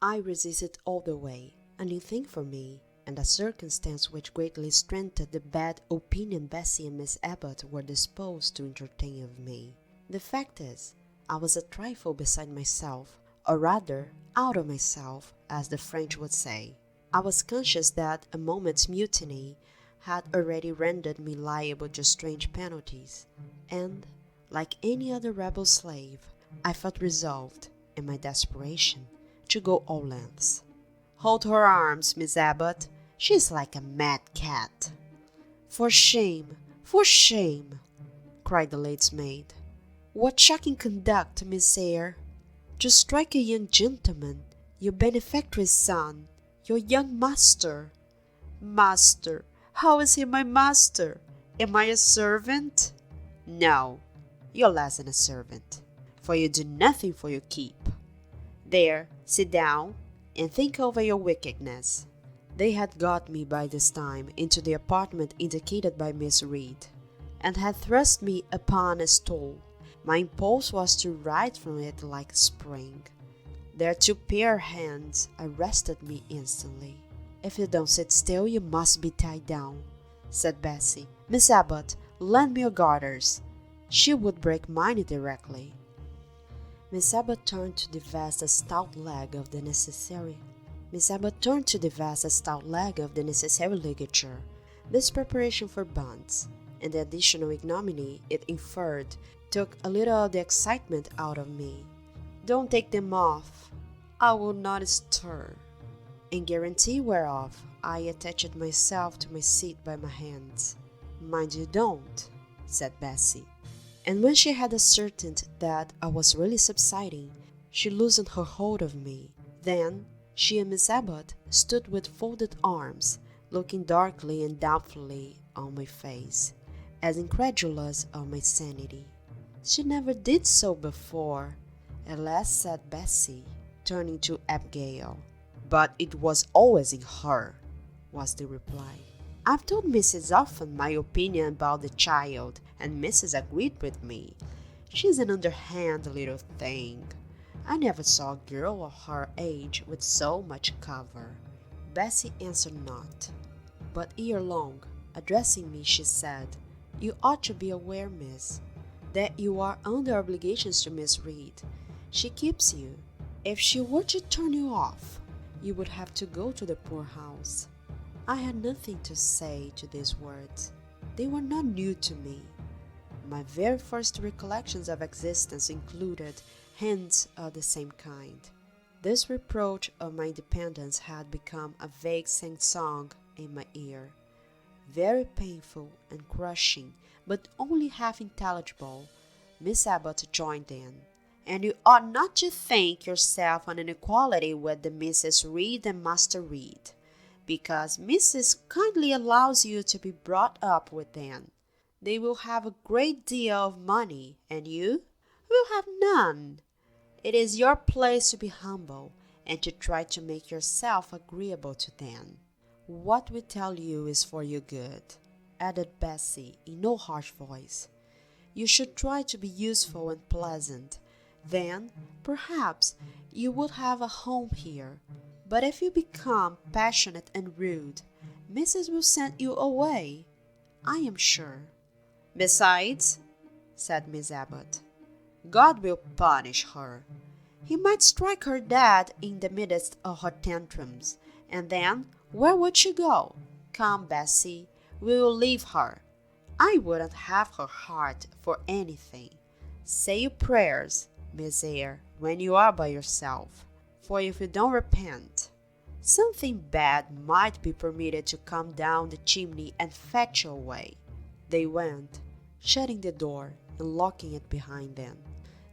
I resisted all the way, a new thing for me, and a circumstance which greatly strengthened the bad opinion Bessie and Miss Abbott were disposed to entertain of me. The fact is, I was a trifle beside myself, or rather, out of myself, as the French would say. I was conscious that a moment's mutiny had already rendered me liable to strange penalties, and, like any other rebel slave, I felt resolved, in my desperation, to go all lengths. "Hold her arms, Miss Abbott. She is like a mad cat." For shame! For shame!" cried the lady's maid. "What shocking conduct, Miss Eyre! To strike a young gentleman, your benefactress' son, your young master." "Master! How is he my master? Am I a servant?" "No, you're less than a servant, for you do nothing for your keep. There, sit down, and think over your wickedness." They had got me by this time into the apartment indicated by Miss Reed, and had thrust me upon a stool. My impulse was to rise from it like a spring. Their two pair hands arrested me instantly. "If you don't sit still, you must be tied down," said Bessie. "Miss Abbott, lend me your garters." She would break mine directly. Miss Abbott turned to divest a stout leg of the necessary ligature. This preparation for bonds, and the additional ignominy it inferred, took a little of the excitement out of me. "Don't take them off. I will not stir." In guarantee whereof, I attached myself to my seat by my hands. "Mind you don't," said Bessie. And when she had ascertained that I was really subsiding, she loosened her hold of me. Then she and Miss Abbott stood with folded arms, looking darkly and doubtfully on my face, as incredulous of my sanity. "She never did so before," at last said Bessie, turning to Abigail. "But it was always in her," was the reply. "I've told Mrs. often my opinion about the child, and Mrs. agreed with me. She's an underhand little thing. I never saw a girl of her age with so much cover." Bessie answered not, but ere long, addressing me, she said, "You ought to be aware, miss, that you are under obligations to Miss Reed. She keeps you. If she were to turn you off, you would have to go to the poorhouse." I had nothing to say to these words. They were not new to me. My very first recollections of existence included hints of the same kind. This reproach of my independence had become a vague sing-song in my ear, very painful and crushing, but only half intelligible. Miss Abbott joined in. "And you ought not to think yourself on an equality with the Mrs. Reed and Master Reed, because Mrs. kindly allows you to be brought up with them. They will have a great deal of money, and you will have none. It is your place to be humble, and to try to make yourself agreeable to them. What we tell you is for your good," added Bessie in no harsh voice. "You should try to be useful and pleasant. Then, perhaps, you would have a home here. But if you become passionate and rude, Mrs. will send you away, I am sure." "Besides," said Miss Abbott, "God will punish her. He might strike her dead in the midst of her tantrums, and then where would she go? Come, Bessie, we will leave her. I wouldn't have her heart for anything. Say your prayers, Miss Eyre, when you are by yourself, for if you don't repent, something bad might be permitted to come down the chimney and fetch you away." They went, shutting the door and locking it behind them.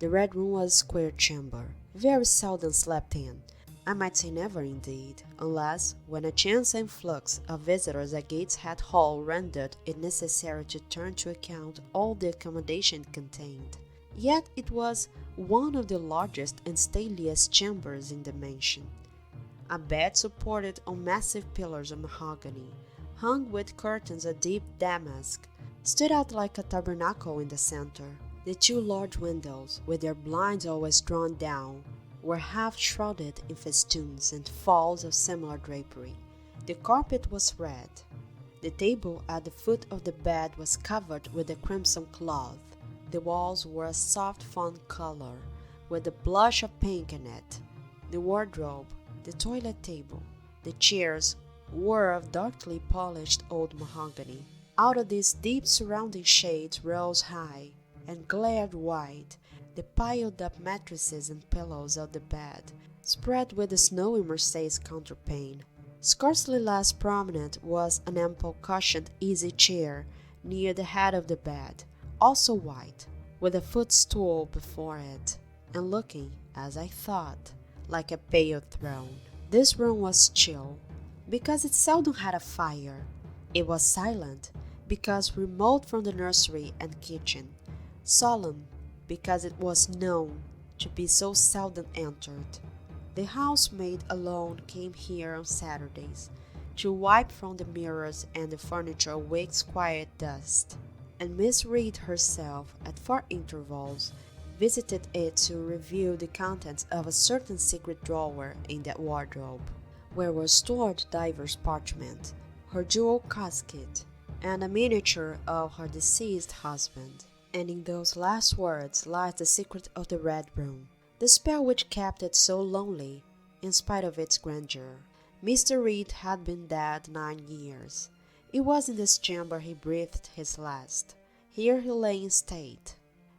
The Red Room was a square chamber, very seldom slept in. I might say never indeed, unless when a chance influx of visitors at Gateshead Hall rendered it necessary to turn to account all the accommodation it contained. Yet it was one of the largest and stateliest chambers in the mansion. A bed supported on massive pillars of mahogany, hung with curtains of deep damask, stood out like a tabernacle in the center. The two large windows, with their blinds always drawn down, were half shrouded in festoons and falls of similar drapery. The carpet was red. The table at the foot of the bed was covered with a crimson cloth. The walls were a soft fawn color, with a blush of pink in it. The wardrobe, the toilet table, the chairs were of darkly polished old mahogany. Out of these deep surrounding shades rose high and glared white the piled-up mattresses and pillows of the bed, spread with the snowy Marseilles counterpane. Scarcely less prominent was an ample cushioned easy chair near the head of the bed, also white, with a footstool before it, and looking, as I thought, like a pale throne. This room was chill, because it seldom had a fire. It was silent, because remote from the nursery and kitchen. Solemn, because it was known to be so seldom entered. The housemaid alone came here on Saturdays, to wipe from the mirrors and the furniture a week's quiet dust, and Miss Reed herself, at far intervals, visited it to review the contents of a certain secret drawer in that wardrobe, where were stored divers parchment, her jewel casket, and a miniature of her deceased husband. And in those last words lies the secret of the Red Room, the spell which kept it so lonely, in spite of its grandeur. Mr. Reed had been dead 9 years. It was in this chamber he breathed his last. Here he lay in state.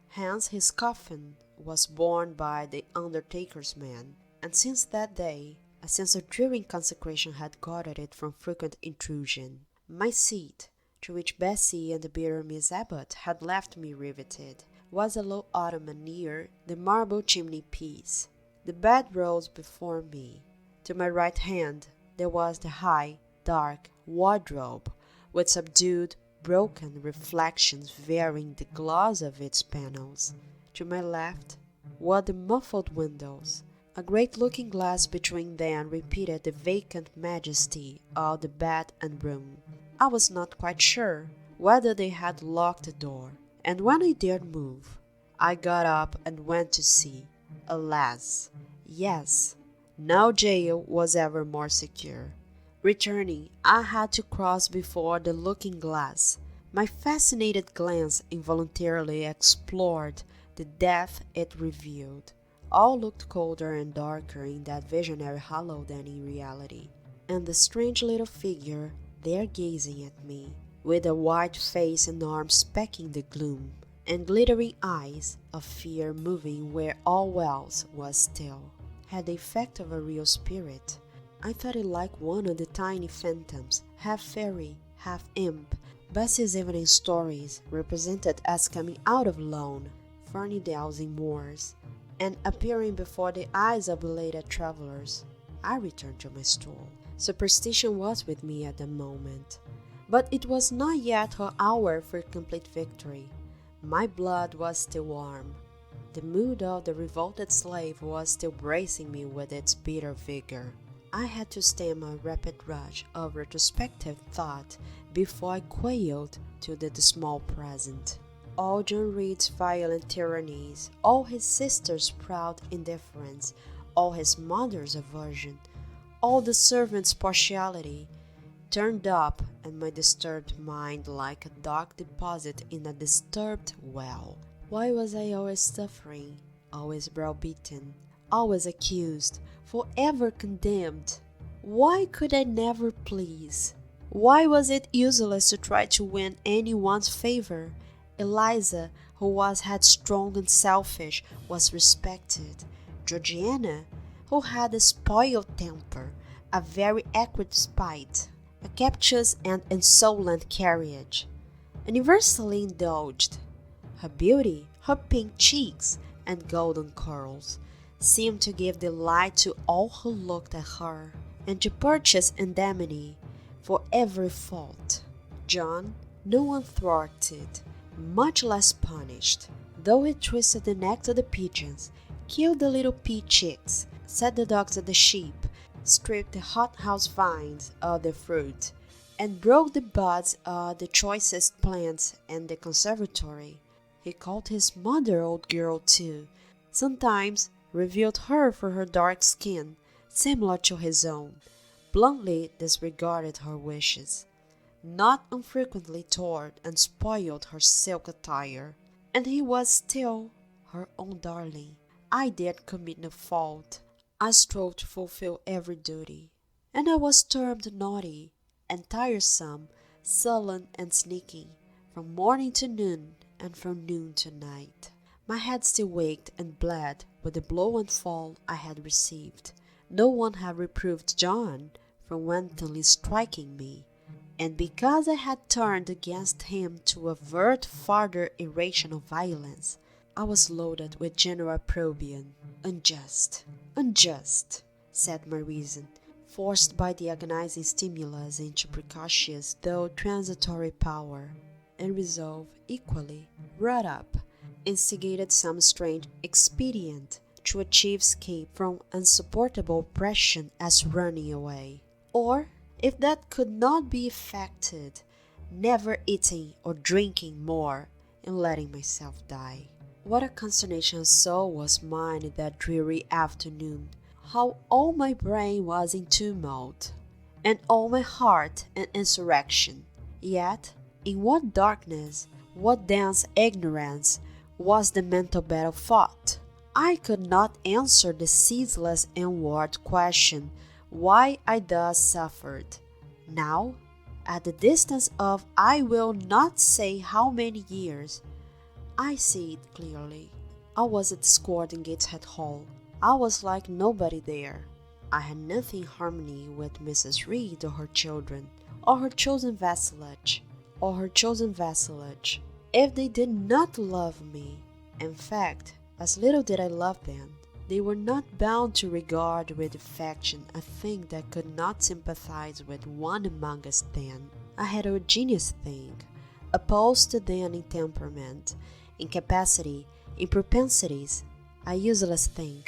Hence his coffin was borne by the undertaker's man, and since that day a sense of dreary consecration had guarded it from frequent intrusion. My seat, to which Bessie and the bitter Miss Abbott had left me riveted, was a low ottoman near the marble chimney-piece. The bed rose before me. To my right hand there was the high, dark wardrobe, with subdued, broken reflections varying the gloss of its panels. To my left were the muffled windows. A great looking-glass between them repeated the vacant majesty of the bed and room. I was not quite sure whether they had locked the door, and when I dared move, I got up and went to see. Alas, yes, no jail was ever more secure. Returning, I had to cross before the looking-glass. My fascinated glance involuntarily explored the depth it revealed. All looked colder and darker in that visionary hollow than in reality, and the strange little figure there gazing at me, with a white face and arms specking the gloom, and glittering eyes of fear moving where all else was still, had the effect of a real spirit. I thought it like one of the tiny phantoms, half fairy, half imp, Bessie's evening stories represented as coming out of lone, ferny dells in moors, and appearing before the eyes of belated travelers. I returned to my stool. Superstition was with me at the moment, but it was not yet her hour for complete victory. My blood was still warm. The mood of the revolted slave was still bracing me with its bitter vigor. I had to stem a rapid rush of retrospective thought before I quailed to the small present. All John Reed's violent tyrannies, all his sister's proud indifference, all his mother's aversion, all the servants' partiality, turned up in my disturbed mind like a dark deposit in a disturbed well. Why was I always suffering, always browbeaten, always accused, forever condemned? Why could I never please? Why was it useless to try to win anyone's favor? Eliza, who was headstrong and selfish, was respected. Georgiana, who had a spoiled temper, a very acrid spite, a captious and insolent carriage, universally indulged. Her beauty, her pink cheeks and golden curls, seemed to give delight to all who looked at her, and to purchase indemnity for every fault. John, no one thwarted, much less punished, though he twisted the necks of the pigeons, killed the little pea chicks, set the dogs of the sheep, stripped the hothouse vines of their fruit, and broke the buds of the choicest plants in the conservatory. He called his mother old girl too, sometimes revealed her for her dark skin, similar to his own, bluntly disregarded her wishes, not unfrequently tore and spoiled her silk attire, and he was still her own darling. I dared commit no fault. I strove to fulfill every duty, and I was termed naughty and tiresome, sullen and sneaking, from morning to noon and from noon to night. My head still ached and bled with the blow and fall I had received. No one had reproved John for wantonly striking me, and because I had turned against him to avert farther irrational violence, I was loaded with general opprobrium. Unjust, unjust, said my reason, forced by the agonizing stimulus into precocious though transitory power, and resolve equally wrought up, instigated some strange expedient to achieve escape from unsupportable oppression as running away, or, if that could not be effected, never eating or drinking more, and letting myself die. What a consternation of soul was mine in that dreary afternoon! How all my brain was in tumult, and all my heart in insurrection! Yet, in what darkness, what dense ignorance was the mental battle fought! I could not answer the ceaseless inward question why I thus suffered. Now, at the distance of I will not say how many years, I see it clearly. I was at Discord in Gateshead Hall. I was like nobody there. I had nothing in harmony with Mrs. Reed or her children, or her chosen vassalage, If they did not love me, in fact, as little did I love them, they were not bound to regard with affection a thing that could not sympathize with one among us then, a heterogeneous thing, opposed to them in temperament, in capacity, in propensities, a useless thing,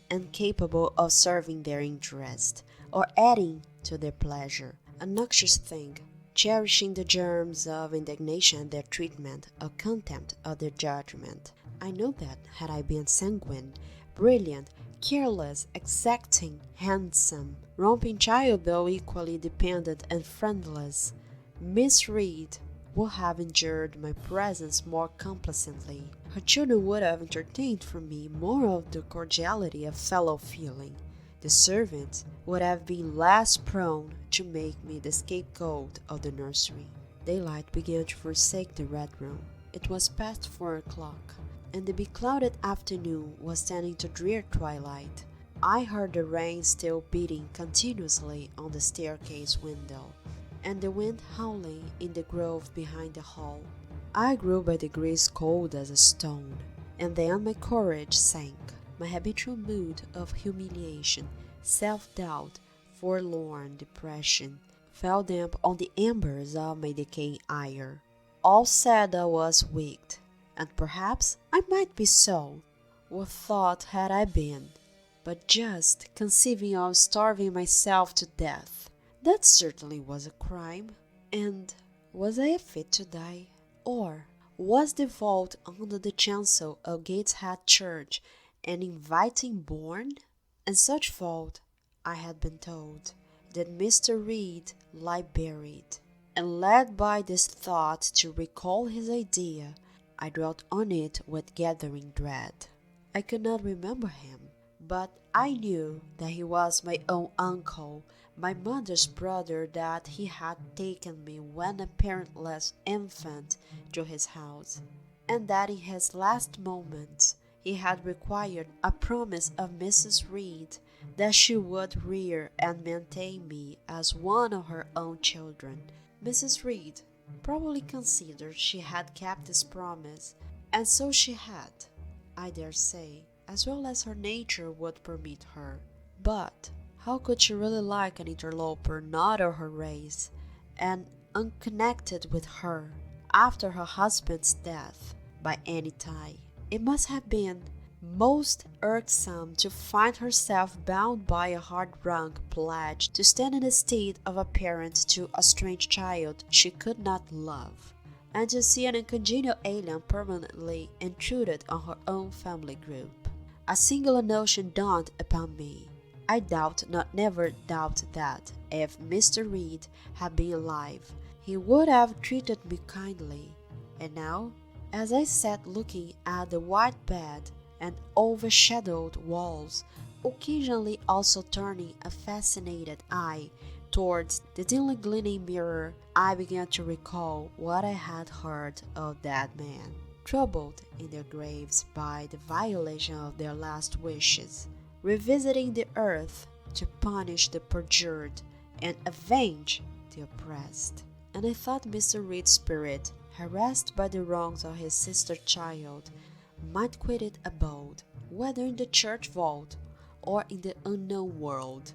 incapable of serving their interest, or adding to their pleasure, a noxious thing, cherishing the germs of indignation at their treatment, of contempt of their judgment. I know that, had I been sanguine, brilliant, careless, exacting, handsome, romping child though equally dependent and friendless, Miss Reed would have endured my presence more complacently. Her children would have entertained for me more of the cordiality of fellow-feeling. The servants would have been less prone to make me the scapegoat of the nursery. Daylight began to forsake the Red Room. It was past 4 o'clock, and the beclouded afternoon was tending to drear twilight. I heard the rain still beating continuously on the staircase window, and the wind howling in the grove behind the hall. I grew by degrees cold as a stone, and then my courage sank. My habitual mood of humiliation, self-doubt, forlorn depression fell damp on the embers of my decaying ire. All said I was wicked, and perhaps I might be so. What thought had I been, but just conceiving of starving myself to death? That certainly was a crime. And was I fit to die? Or was the vault under the chancel of Gateshead Church an inviting bourne? In such vault, I had been told, did Mr. Reed lie buried, and led by this thought to recall his idea, I dwelt on it with gathering dread. I could not remember him, but I knew that he was my own uncle, my mother's brother, that he had taken me when a parentless infant to his house, and that in his last moments he had required a promise of Mrs. Reed that she would rear and maintain me as one of her own children. Mrs. Reed probably considered she had kept this promise, and so she had, I dare say, as well as her nature would permit her. But how could she really like an interloper not of her race, and unconnected with her, after her husband's death, by any tie? It must have been most irksome to find herself bound by a hard-wrung pledge to stand in the stead of a parent to a strange child she could not love, and to see an uncongenial alien permanently intruded on her own family group. A singular notion dawned upon me. I never doubt that if Mr. Reed had been alive, he would have treated me kindly. And now, as I sat looking at the white bed and overshadowed walls, occasionally also turning a fascinated eye towards the dimly gleaming mirror, I began to recall what I had heard of dead men, troubled in their graves by the violation of their last wishes, revisiting the earth to punish the perjured and avenge the oppressed. And I thought Mr. Reed's spirit, harassed by the wrongs of his sister child, might quit its abode, whether in the church vault or in the unknown world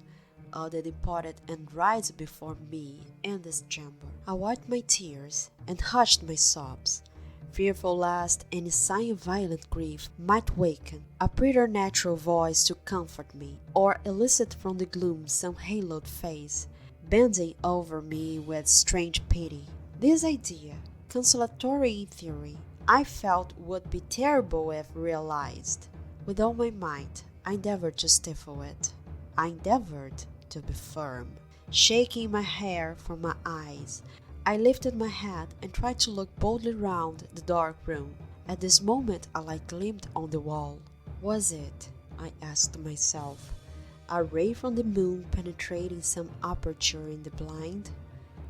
of the departed, and rise before me in this chamber. I wiped my tears and hushed my sobs, fearful lest any sign of violent grief might waken a preternatural voice to comfort me, or elicit from the gloom some haloed face, bending over me with strange pity. This idea, consolatory in theory, I felt would be terrible if realized. With all my might, I endeavored to stifle it. I endeavored to be firm. Shaking my hair from my eyes, I lifted my head and tried to look boldly round the dark room. At this moment a light gleamed on the wall. Was it, I asked myself, a ray from the moon penetrating some aperture in the blind?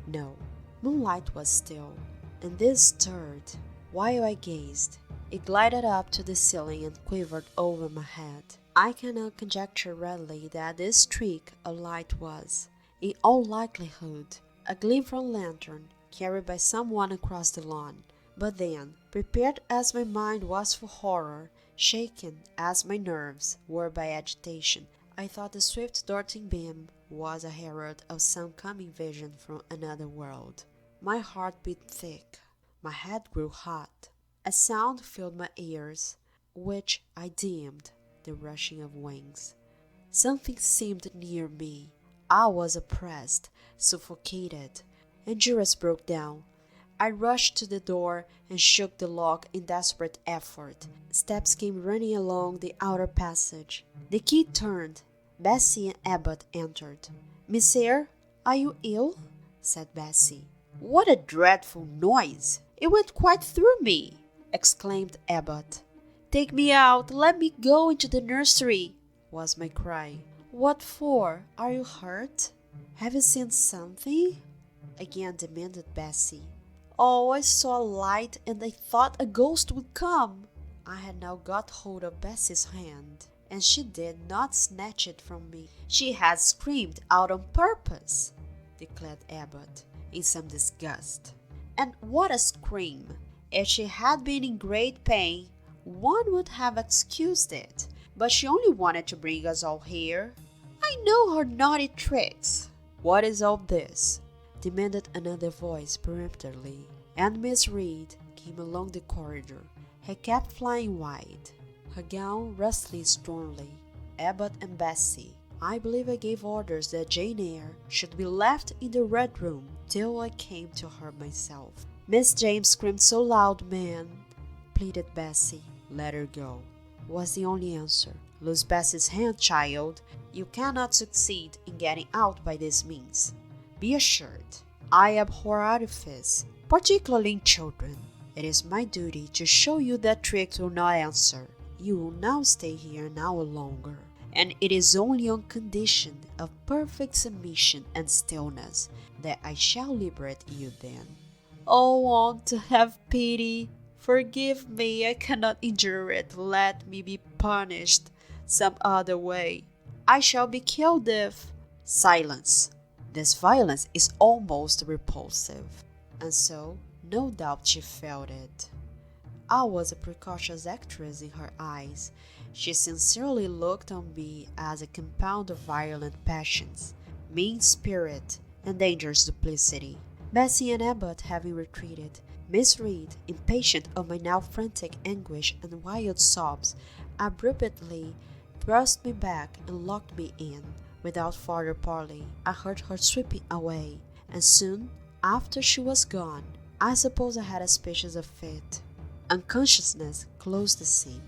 No, moonlight was still, and this stirred. While I gazed, it glided up to the ceiling and quivered over my head. I can now conjecture readily that this streak of light was, in all likelihood, a gleam from a lantern carried by someone across the lawn. But then, prepared as my mind was for horror, shaken as my nerves were by agitation, I thought the swift darting beam was a herald of some coming vision from another world. My heart beat thick, my head grew hot. A sound filled my ears, which I deemed the rushing of wings. Something seemed near me. I was oppressed, suffocated. Endurance broke down. I rushed to the door and shook the lock in desperate effort. Steps came running along the outer passage. The key turned. Bessie and Abbott entered. "Miss Eyre, are you ill?" said Bessie. "What a dreadful noise! It went quite through me!" exclaimed Abbott. "Take me out! Let me go into the nursery!" was my cry. "What for? Are you hurt? Have you seen something?" again demanded Bessie. "Oh, I saw a light and I thought a ghost would come." I had now got hold of Bessie's hand, and she did not snatch it from me. "She had screamed out on purpose," declared Abbott, in some disgust. "And what a scream! If she had been in great pain, one would have excused it, but she only wanted to bring us all here. I know her naughty tricks." "What is all this?" demanded another voice peremptorily, and Miss Reed came along the corridor, her cap flying wide, her gown rustling stormily. Abbott and Bessie, I believe I gave orders that Jane Eyre should be left in the Red Room till I came to her myself. "Miss James screamed so loud, ma'am," pleaded Bessie. "Let her go," was the only answer. "Lose Bessie's hand, child. You cannot succeed in getting out by this means. Be assured, I abhor artifice, particularly in children. It is my duty to show you that tricks will not answer. You will now stay here an hour longer, and it is only on condition of perfect submission and stillness that I shall liberate you then." "Oh, aunt, have pity. Forgive me, I cannot endure it. Let me be punished some other way. I shall be killed if—" "Silence! This violence is almost repulsive." And so, no doubt she felt it. I was a precocious actress in her eyes. She sincerely looked on me as a compound of violent passions, mean spirit, and dangerous duplicity. Bessie and Abbott having retreated, Miss Reed, impatient of my now frantic anguish and wild sobs, abruptly thrust me back and locked me in. Without further parley, I heard her sweeping away, and soon after she was gone, I suppose I had a species of fit. Unconsciousness closed the scene.